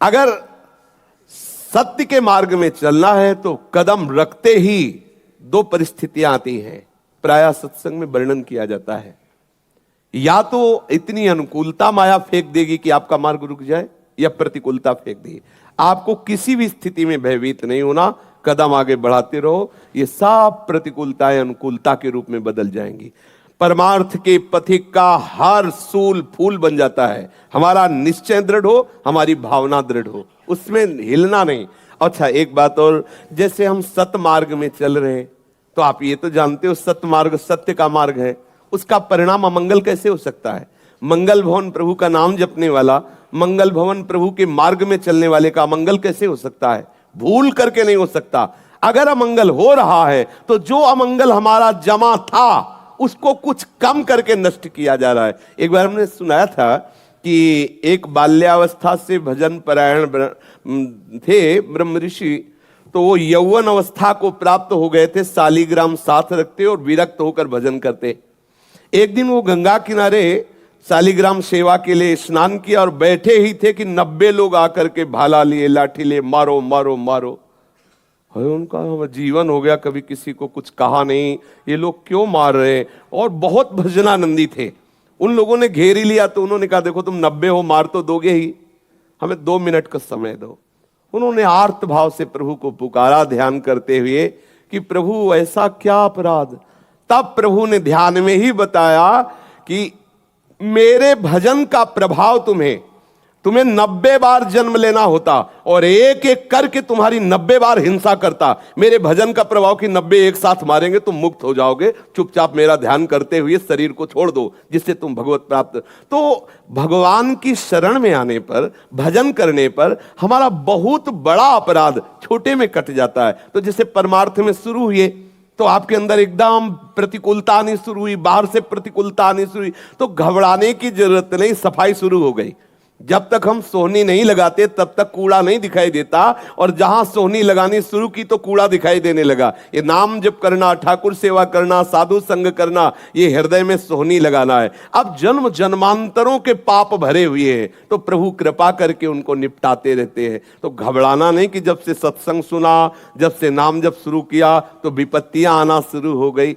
अगर सत्य के मार्ग में चलना है तो कदम रखते ही दो परिस्थितियां आती हैं, प्रायः सत्संग में वर्णन किया जाता है। या तो इतनी अनुकूलता माया फेंक देगी कि आपका मार्ग रुक जाए, या प्रतिकूलता फेंक देगी। आपको किसी भी स्थिति में भयभीत नहीं होना, कदम आगे बढ़ाते रहो, ये सब प्रतिकूलताएं अनुकूलता के रूप में बदल जाएंगी। परमार्थ के पथिक का हर सूल फूल बन जाता है। हमारा निश्चय दृढ़ हो, हमारी भावना दृढ़ हो, उसमें हिलना नहीं। अच्छा, एक बात और, जैसे हम सत्य मार्ग में चल रहे हैं तो आप ये तो जानते हो सत्य मार्ग सत्य का मार्ग है, उसका परिणाम अमंगल कैसे हो सकता है? मंगल भवन प्रभु का नाम जपने वाला, मंगल भवन प्रभु के मार्ग में चलने वाले का अमंगल कैसे हो सकता है? भूल करके नहीं हो सकता। अगर अमंगल हो रहा है तो जो अमंगल हमारा जमा था उसको कुछ कम करके नष्ट किया जा रहा है। एक बार हमने सुनाया था कि एक बाल्यावस्था से भजन परायण थे ब्रह्म ऋषि, तो वो यौवन अवस्था को प्राप्त हो गए थे, शालिग्राम साथ रखते और विरक्त होकर भजन करते। एक दिन वो गंगा किनारे शालिग्राम सेवा के लिए स्नान किया और बैठे ही थे कि 90 लोग आकर के भाला लिए, लाठी लिए, मारो मारो मारो। उनका जीवन हो गया, कभी किसी को कुछ कहा नहीं, ये लोग क्यों मार रहे हैं? और बहुत भजनानंदी थे। उन लोगों ने घेर ही लिया तो उन्होंने कहा देखो तुम 90 हो, मार तो दोगे ही, हमें 2 मिनट का समय दो। उन्होंने आर्त भाव से प्रभु को पुकारा, ध्यान करते हुए कि प्रभु ऐसा क्या अपराध। तब प्रभु ने ध्यान में ही बताया कि मेरे भजन का प्रभाव तुम्हें 90 बार जन्म लेना होता और एक एक करके तुम्हारी 90 बार हिंसा करता। मेरे भजन का प्रभाव कि 90 एक साथ मारेंगे तुम मुक्त हो जाओगे, चुपचाप मेरा ध्यान करते हुए शरीर को छोड़ दो, जिससे तुम भगवत प्राप्त। तो भगवान की शरण में आने पर, भजन करने पर हमारा बहुत बड़ा अपराध छोटे में कट जाता है। तो जैसे परमार्थ में शुरू हुए तो आपके अंदर एकदम प्रतिकूलता आनी शुरू हुई, बाहर से प्रतिकूलता आनी शुरू हुई, तो घबराने की जरूरत नहीं, सफाई शुरू हो गई। जब तक हम सोहनी नहीं लगाते तब तक कूड़ा नहीं दिखाई देता, और जहां सोहनी लगानी शुरू की तो कूड़ा दिखाई देने लगा। ये नाम जप करना, ठाकुर सेवा करना, साधु संग करना, ये हृदय में सोहनी लगाना है। अब जन्म जन्मांतरों के पाप भरे हुए हैं तो प्रभु कृपा करके उनको निपटाते रहते हैं। तो घबराना नहीं कि जब से सत्संग सुना, जब से नाम जप शुरू किया तो विपत्तियां आना शुरू हो गई।